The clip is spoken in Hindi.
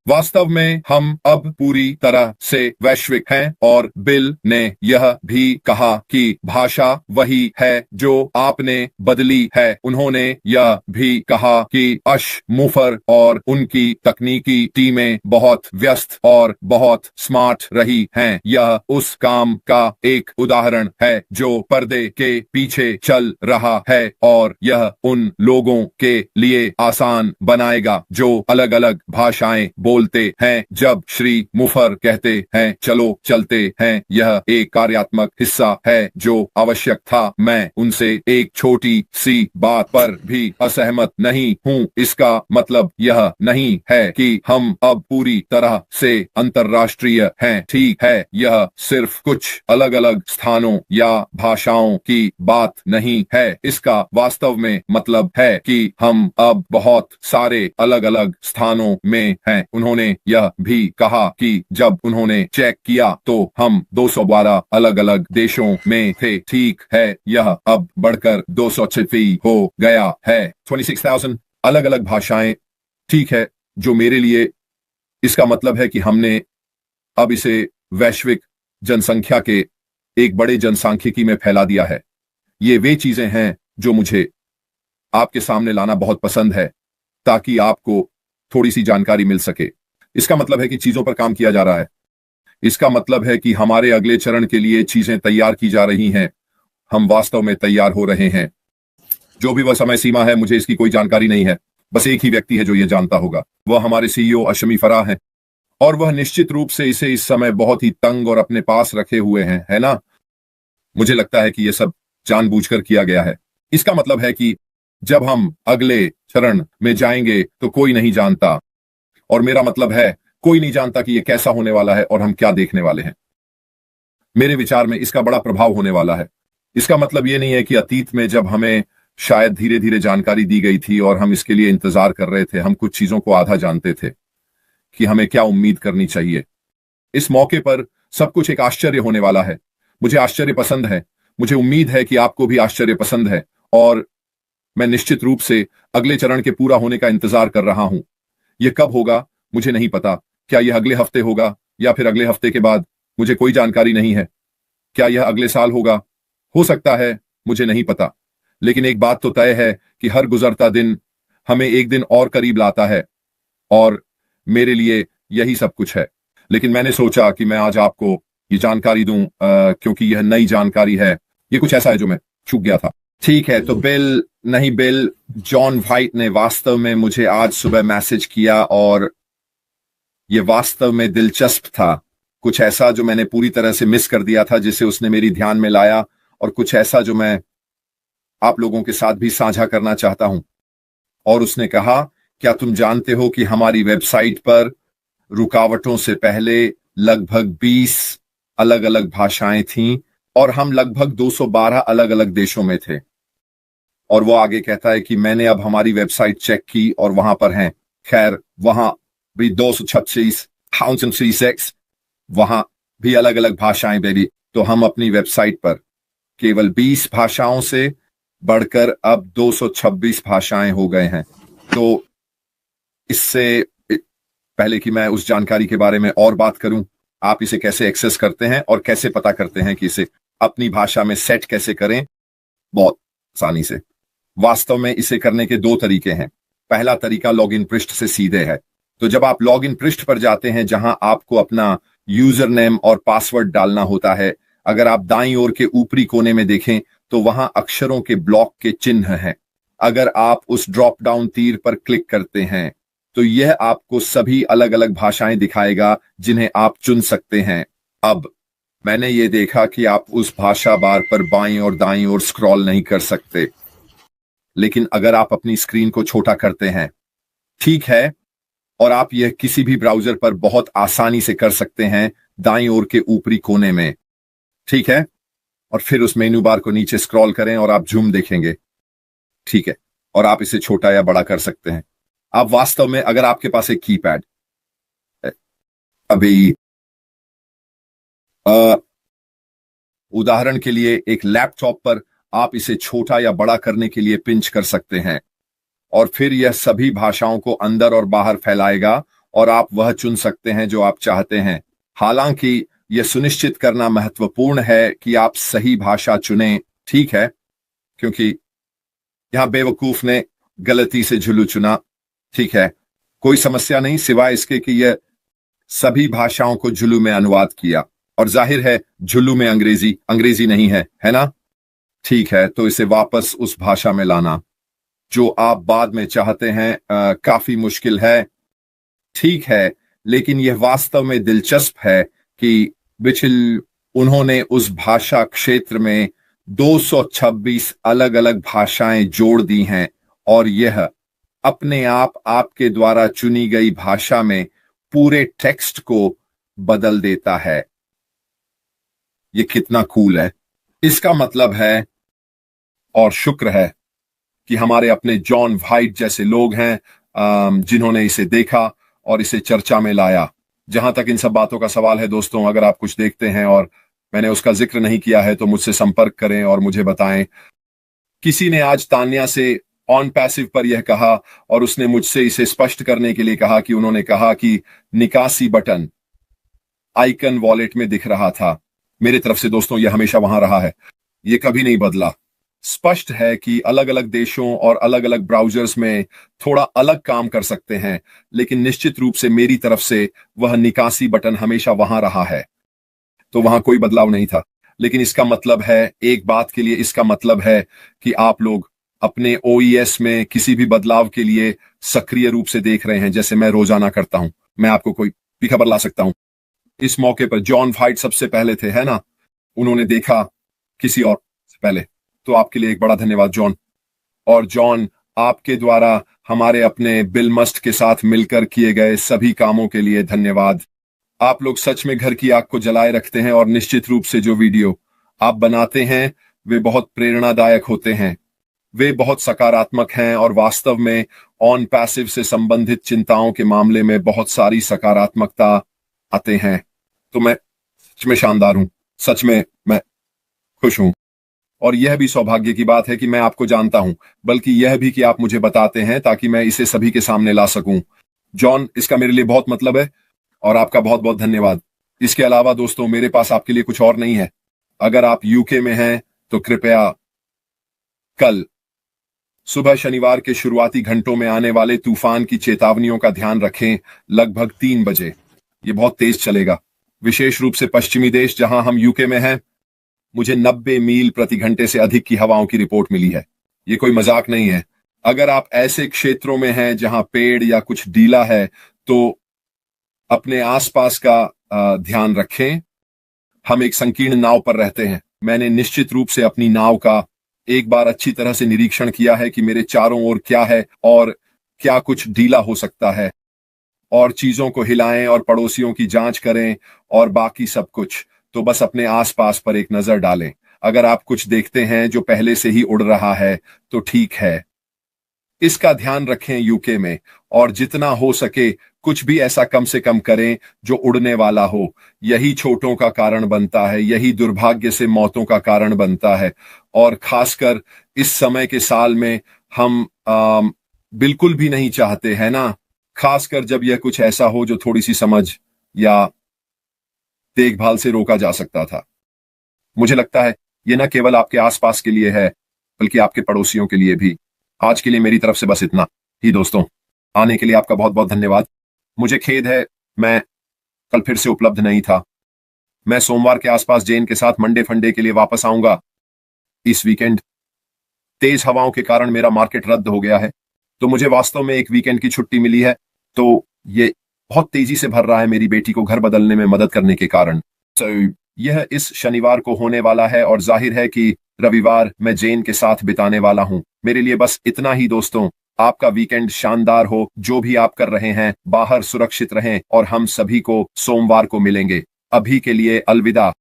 वास्तव में हम अब पूरी तरह से वैश्विक हैं और बिल ने यह भी कहा कि भाषा वही है जो आपने बदली है। उन्होंने यह भी कहा कि मुफर और उनकी तकनीकी टीमें बहुत व्यस्त और बहुत स्मार्ट रही हैं। यह उस काम का एक उदाहरण है जो पर्दे के पीछे चल रहा है और यह उन लोगों के लिए आसान बनाएगा जो अलग अलग भाषाएं बोलते हैं। जब श्री मुफर कहते हैं चलो चलते हैं, यह एक कार्यात्मक हिस्सा है जो आवश्यक था। मैं उनसे एक छोटी सी बात पर भी असहमत नहीं हूँ। इसका मतलब यह नहीं है कि हम अब पूरी तरह से अंतर्राष्ट्रीय हैं। ठीक है, यह सिर्फ कुछ अलग अलग स्थानों या भाषाओं की बात नहीं है। इसका वास्तव में मतलब है कि हम अब बहुत सारे अलग अलग स्थानों में हैं। उन्होंने यह भी कहा कि जब उन्होंने चेक किया तो हम 212 अलग अलग देशों में थे। ठीक है, यह अब बढ़कर 206 हो गया है। 26,000 अलग अलग भाषाएं। ठीक है, जो मेरे लिए इसका मतलब है कि हमने अब इसे वैश्विक जनसंख्या के एक बड़े जनसांख्यिकी में फैला दिया है। ये वे चीजें हैं जो मुझे आपके सामने लाना बहुत पसंद है ताकि आपको थोड़ी सी जानकारी मिल सके। इसका मतलब है कि चीजों पर काम किया जा रहा है। इसका मतलब है कि हमारे अगले चरण के लिए चीजें तैयार की जा रही हैं। हम वास्तव में तैयार हो रहे हैं। जो भी वह समय सीमा है, मुझे इसकी कोई जानकारी नहीं है। बस एक ही व्यक्ति है जो यह जानता होगा, वह हमारे सीईओ अशमी फराह हैं और वह निश्चित रूप से इसे इस समय बहुत ही तंग और अपने पास रखे हुए हैं, है ना? मुझे लगता है कि यह सब जानबूझकर किया गया है। इसका मतलब है कि जब हम अगले चरण में जाएंगे तो कोई नहीं जानता, और मेरा मतलब है कोई नहीं जानता कि यह कैसा होने वाला है और हम क्या देखने वाले हैं। मेरे विचार में इसका बड़ा प्रभाव होने वाला है। इसका मतलब यह नहीं है कि अतीत में जब हमें शायद धीरे धीरे जानकारी दी गई थी और हम इसके लिए इंतजार कर रहे थे, हम कुछ चीजों को आधा जानते थे कि हमें क्या उम्मीद करनी चाहिए। इस मौके पर सब कुछ एक आश्चर्य होने वाला है। मुझे आश्चर्य पसंद है। मुझे उम्मीद है कि आपको भी आश्चर्य पसंद है और मैं निश्चित रूप से अगले चरण के पूरा होने का इंतजार कर रहा हूं। यह कब होगा मुझे नहीं पता। क्या यह अगले हफ्ते होगा या फिर अगले हफ्ते के बाद? मुझे कोई जानकारी नहीं है। क्या यह अगले साल होगा? हो सकता है, मुझे नहीं पता। लेकिन एक बात तो तय है कि हर गुजरता दिन हमें एक दिन और करीब लाता है और मेरे लिए यही सब कुछ है। लेकिन मैंने सोचा कि मैं आज आपको ये जानकारी दूं क्योंकि यह नई जानकारी है। ये कुछ ऐसा है जो मैं चूक गया था। ठीक है, तो बिल जॉन वाइट ने वास्तव में मुझे आज सुबह मैसेज किया और यह वास्तव में दिलचस्प था। कुछ ऐसा जो मैंने पूरी तरह से मिस कर दिया था, जिसे उसने मेरी ध्यान में लाया, और कुछ ऐसा जो मैं आप लोगों के साथ भी साझा करना चाहता हूं। और उसने कहा, क्या तुम जानते हो कि हमारी वेबसाइट पर रुकावटों से पहले लगभग 20 अलग अलग भाषाएं थीं और हम लगभग 212 अलग अलग देशों में थे। और वो आगे कहता है कि मैंने अब हमारी वेबसाइट चेक की और वहां पर हैं। खैर, वहां भी 236 वहां भी अलग अलग भाषाएं बेबी। तो हम अपनी वेबसाइट पर केवल 20 भाषाओं से बढ़कर अब 226 भाषाएं हो गए हैं। तो इससे पहले कि मैं उस जानकारी के बारे में और बात करूं, आप इसे कैसे एक्सेस करते हैं और कैसे पता करते हैं कि इसे अपनी भाषा में सेट कैसे करें? बहुत आसानी से। वास्तव में इसे करने के 2 तरीके हैं। पहला तरीका लॉगिन पृष्ठ से सीधे है। तो जब आप लॉगिन पृष्ठ पर जाते हैं जहां आपको अपना यूजर नेम और पासवर्ड डालना होता है, अगर आप दाईं ओर के ऊपरी कोने में देखें तो वहां अक्षरों के ब्लॉक के चिन्ह हैं। अगर आप उस ड्रॉप डाउन तीर पर क्लिक करते हैं तो यह आपको सभी अलग अलग भाषाएं दिखाएगा जिन्हें आप चुन सकते हैं। अब मैंने ये देखा कि आप उस भाषा बार पर बाईं और दाईं ओर स्क्रॉल नहीं कर सकते, लेकिन अगर आप अपनी स्क्रीन को छोटा करते हैं, ठीक है, और आप यह किसी भी ब्राउजर पर बहुत आसानी से कर सकते हैं दाईं ओर के ऊपरी कोने में, ठीक है, और फिर उस मेनू बार को नीचे स्क्रॉल करें और आप जूम देखेंगे, ठीक है, और आप इसे छोटा या बड़ा कर सकते हैं। आप वास्तव में, अगर आपके पास एक कीपैड अभी उदाहरण के लिए एक लैपटॉप पर, आप इसे छोटा या बड़ा करने के लिए पिंच कर सकते हैं और फिर यह सभी भाषाओं को अंदर और बाहर फैलाएगा और आप वह चुन सकते हैं जो आप चाहते हैं। हालांकि यह सुनिश्चित करना महत्वपूर्ण है कि आप सही भाषा चुनें, ठीक है, क्योंकि यहां बेवकूफ ने गलती से झुल्लू चुना, ठीक है, कोई समस्या नहीं सिवाय इसके कि यह सभी भाषाओं को झुल्लू में अनुवाद किया, और जाहिर है झुल्लू में अंग्रेजी अंग्रेजी नहीं है ना? ठीक है, तो इसे वापस उस भाषा में लाना जो आप बाद में चाहते हैं काफी मुश्किल है, ठीक है, लेकिन यह वास्तव में दिलचस्प है कि बिचिल उन्होंने उस भाषा क्षेत्र में 226 अलग अलग भाषाएं जोड़ दी हैं, और यह अपने आप आपके द्वारा चुनी गई भाषा में पूरे टेक्स्ट को बदल देता है। यह कितना कूल है। इसका मतलब है, और शुक्र है कि हमारे अपने जॉन वाइट जैसे लोग हैं जिन्होंने इसे देखा और इसे चर्चा में लाया। जहां तक इन सब बातों का सवाल है दोस्तों, अगर आप कुछ देखते हैं और मैंने उसका जिक्र नहीं किया है तो मुझसे संपर्क करें और मुझे बताएं। किसी ने आज तान्या से ऑन पैसिव पर यह कहा, और उसने मुझसे इसे स्पष्ट करने के लिए कहा कि उन्होंने कहा कि निकासी बटन आइकन वॉलेट में दिख रहा था। मेरी तरफ से दोस्तों यह हमेशा वहां रहा है, यह कभी नहीं बदला। स्पष्ट है कि अलग अलग देशों और अलग अलग ब्राउजर्स में थोड़ा अलग काम कर सकते हैं, लेकिन निश्चित रूप से मेरी तरफ से वह निकासी बटन हमेशा वहां रहा है, तो वहां कोई बदलाव नहीं था। लेकिन इसका मतलब है, एक बात के लिए इसका मतलब है कि आप लोग अपने ओईएस में किसी भी बदलाव के लिए सक्रिय रूप से देख रहे हैं, जैसे मैं रोजाना करता हूं। मैं आपको कोई भी खबर ला सकता हूं। इस मौके पर जॉन वाइट सबसे पहले थे, है ना? उन्होंने देखा किसी और से पहले, तो आपके लिए एक बड़ा धन्यवाद जॉन। और जॉन, आपके द्वारा हमारे अपने बिल मस्ट के साथ मिलकर किए गए सभी कामों के लिए धन्यवाद। आप लोग सच में घर की आग को जलाए रखते हैं, और निश्चित रूप से जो वीडियो आप बनाते हैं वे बहुत प्रेरणादायक होते हैं। वे बहुत सकारात्मक हैं, और वास्तव में ऑन पैसिव से संबंधित चिंताओं के मामले में बहुत सारी सकारात्मकता आते हैं। तो मैं सच में शानदार हूं, सच में मैं खुश हूं। और यह भी सौभाग्य की बात है कि मैं आपको जानता हूं, बल्कि यह भी कि आप मुझे बताते हैं ताकि मैं इसे सभी के सामने ला सकूं। जॉन, इसका मेरे लिए बहुत मतलब है, और आपका बहुत बहुत धन्यवाद। इसके अलावा दोस्तों, मेरे पास आपके लिए कुछ और नहीं है। अगर आप यूके में हैं तो कृपया कल सुबह शनिवार के शुरुआती घंटों में आने वाले तूफान की चेतावनियों का ध्यान रखें, लगभग 3 बजे। यह बहुत तेज चलेगा, विशेष रूप से पश्चिमी देश जहां हम यूके में हैं। मुझे 90 मील प्रति घंटे से अधिक की हवाओं की रिपोर्ट मिली है। यह कोई मजाक नहीं है। अगर आप ऐसे क्षेत्रों में हैं जहां पेड़ या कुछ डीला है, तो अपने आसपास का ध्यान रखें। हम एक संकीर्ण नाव पर रहते हैं। मैंने निश्चित रूप से अपनी नाव का एक बार अच्छी तरह से निरीक्षण किया है कि मेरे चारों ओर क्या है और क्या कुछ ढीला हो सकता है, और चीजों को हिलाएं और पड़ोसियों की जांच करें और बाकी सब कुछ। तो बस अपने आसपास पर एक नजर डालें। अगर आप कुछ देखते हैं जो पहले से ही उड़ रहा है तो ठीक है, इसका ध्यान रखें यूके में, और जितना हो सके कुछ भी ऐसा कम से कम करें जो उड़ने वाला हो। यही चोटों का कारण बनता है, यही दुर्भाग्य से मौतों का कारण बनता है, और खासकर इस समय के साल में हम बिल्कुल भी नहीं चाहते, है ना? खासकर जब यह कुछ ऐसा हो जो थोड़ी सी समझ या देखभाल से रोका जा सकता था। मुझे लगता है यह न केवल आपके आसपास के लिए है, बल्कि आपके पड़ोसियों के लिए भी। आज के लिए मेरी तरफ से बस इतना ही दोस्तों। आने के लिए आपका बहुत बहुत धन्यवाद। मुझे खेद है मैं कल फिर से उपलब्ध नहीं था। मैं सोमवार के आसपास जेन के साथ मंडे फंडे के लिए वापस आऊंगा। इस वीकेंड तेज हवाओं के कारण मेरा मार्केट रद्द हो गया है, तो मुझे वास्तव में एक वीकेंड की छुट्टी मिली है। तो ये बहुत तेजी से भर रहा है मेरी बेटी को घर बदलने में मदद करने के कारण। यह इस शनिवार को होने वाला है, और जाहिर है कि रविवार मैं जेन के साथ बिताने वाला हूं। मेरे लिए बस इतना ही दोस्तों। आपका वीकेंड शानदार हो। जो भी आप कर रहे हैं, बाहर सुरक्षित रहें, और हम सभी को सोमवार को मिलेंगे। अभी के लिए अलविदा।